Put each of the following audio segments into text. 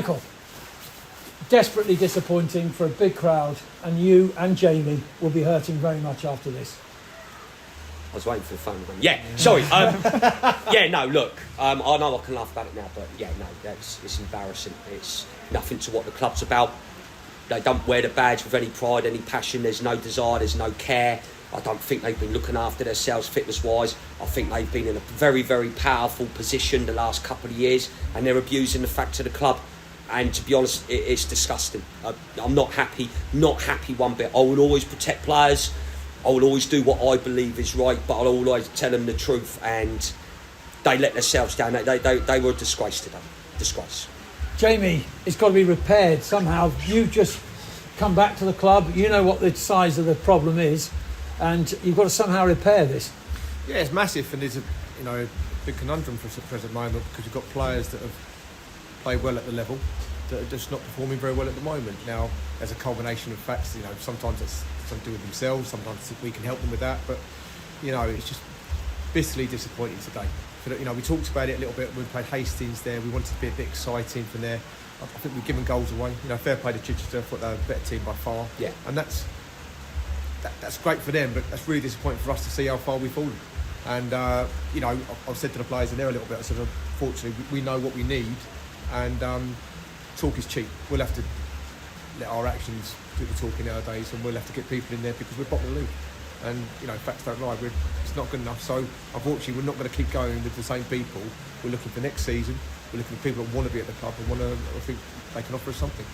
Michael, desperately disappointing for a big crowd, and you and Jamie will be hurting very much after this. I was waiting for the phone. Yeah, sorry. Yeah, no, look, I know I can laugh about it now, but yeah, no, it's embarrassing. It's nothing to what the club's about. They don't wear the badge with any pride, any passion. There's no desire, there's no care. I don't think they've been looking after themselves fitness-wise. I think they've been in a very, very powerful position the last couple of years, and they're abusing the fact of the club. And to be honest, it's disgusting. I'm not happy one bit. I will always protect players. I will always do what I believe is right, but I'll always tell them the truth. And they let themselves down. They were a disgrace today. Disgrace. Jamie, it's got to be repaired somehow. You've just come back to the club. You know what the size of the problem is, and you've got to somehow repair this. Yeah, it's massive, and there's a big conundrum for the present moment, because you've got players that have played well at the level that are just not performing very well at the moment. Now, there's a culmination of facts. Sometimes it's something to do with themselves. Sometimes we can help them with that, but it's just bitterly disappointing today. We talked about it a little bit. We played Hastings there. We wanted to be a bit exciting from there. I think we've given goals away. Fair play to Chichester. I thought they were a better team by far. Yeah. And that's great for them, but that's really disappointing for us to see how far we've fallen. And I've said to the players in there a little bit. I said, unfortunately, we know what we need, and talk is cheap. We'll have to let our actions do the talking nowadays, and we'll have to get people in there because we're bottom of the league. And facts don't lie. It's not good enough. So unfortunately, we're not going to keep going with the same people. We're looking for next season. We're looking for people that want to be at the club and I think they can offer us something.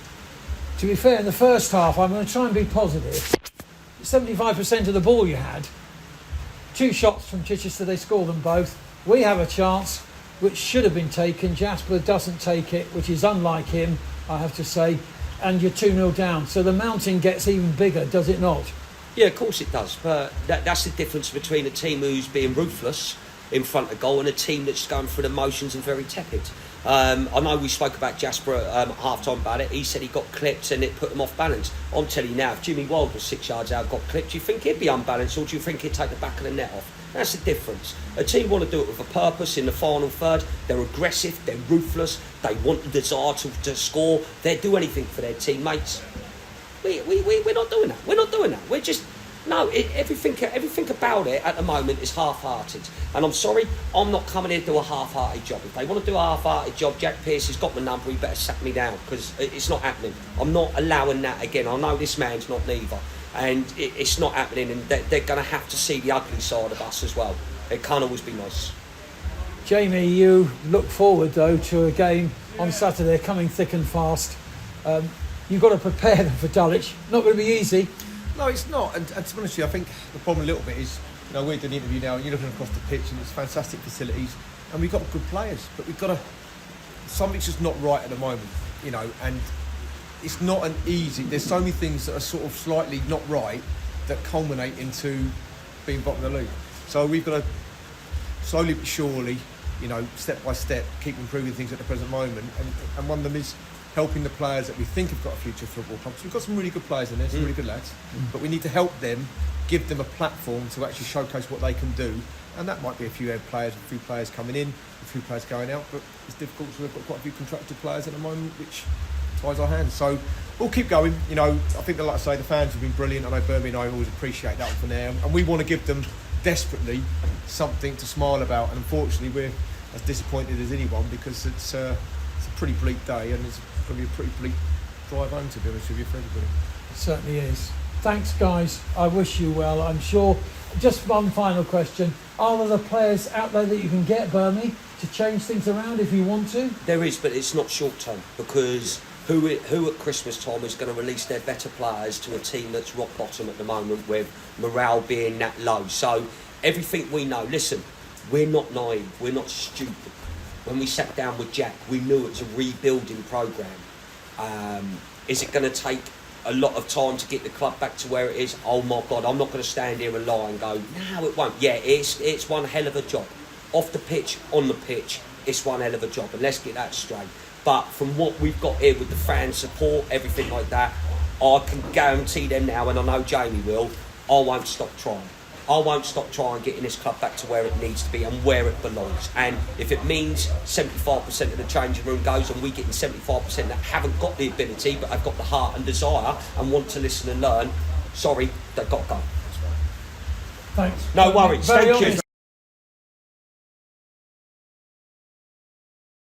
To be fair, in the first half, I'm going to try and be positive. 75% of the ball you had. 2 shots from Chichester, they scored them both. We have a chance, which should have been taken. Jasper doesn't take it, which is unlike him, I have to say. And you're 2-0 down. So the mountain gets even bigger, does it not? Yeah, of course it does. But that's the difference between a team who's being ruthless in front of goal and a team that's going through the motions and very tepid. I know we spoke about Jasper at half-time about it. He said he got clipped and it put him off balance. I'm telling you now, if Jimmy Wild was 6 yards out, got clipped, do you think he'd be unbalanced, or do you think he'd take the back of the net off? That's the difference. A team want to do it with a purpose in the final third. They're aggressive, they're ruthless, they want the desire to score. They'd do anything for their teammates. We're not doing that. We're not doing that. We're just... No, everything about it at the moment is half-hearted. And I'm sorry, I'm not coming here to do a half-hearted job. If they want to do a half-hearted job, Jack Pearce has got my number, he better sack me down, because it's not happening. I'm not allowing that again. I know this man's not neither. And it's not happening, and they're going to have to see the ugly side of us as well. It can't always be nice. Jamie, you look forward, though, to a game on Saturday coming thick and fast. You've got to prepare them for Dulwich. Not going to be easy. No, it's not. And to be honest with you, I think the problem a little bit is, we're doing an interview now and you're looking across the pitch and it's fantastic facilities and we've got good players, but we've got to... Something's just not right at the moment, and it's not an easy... There's so many things that are sort of slightly not right that culminate into being bottom of the league. So we've got to slowly but surely, step by step, keep improving things at the present moment. And one of them is helping the players that we think have got a future football club. So we've got some really good players in there, some really good lads, but we need to help them, give them a platform to actually showcase what they can do. And that might be a few players coming in, a few players going out, but it's difficult because we've got quite a few contracted players at the moment, which ties our hands. So we'll keep going. I think that, like I say, the fans have been brilliant. I know Birmingham, I always appreciate that from there. And we want to give them desperately something to smile about. And unfortunately, we're as disappointed as anyone because it's a pretty bleak day and it's going to be a pretty bleak drive home, to be honest with you, for everybody. It certainly is. Thanks, guys. I wish you well. I'm sure. Just one final question. Are there the players out there that you can get, Birmingham, to change things around if you want to? There is, but it's not short term, because who at Christmas time is going to release their better players to a team that's rock bottom at the moment, with morale being that low? So everything we know, listen, we're not naive, we're not stupid. When we sat down with Jack, we knew it's a rebuilding programme. Is it going to take a lot of time to get the club back to where it is? Oh my God, I'm not going to stand here and lie and go, no, it won't. Yeah, it's one hell of a job. Off the pitch, on the pitch, it's one hell of a job, and let's get that straight. But from what we've got here with the fan support, everything like that, I can guarantee them now, and I know Jamie will, I won't stop trying. I won't stop trying getting this club back to where it needs to be and where it belongs. And if it means 75% of the changing room goes and we get in 75% that haven't got the ability but have got the heart and desire and want to listen and learn, sorry, they've got to go. Thanks. No worries. Very Thank you. honest.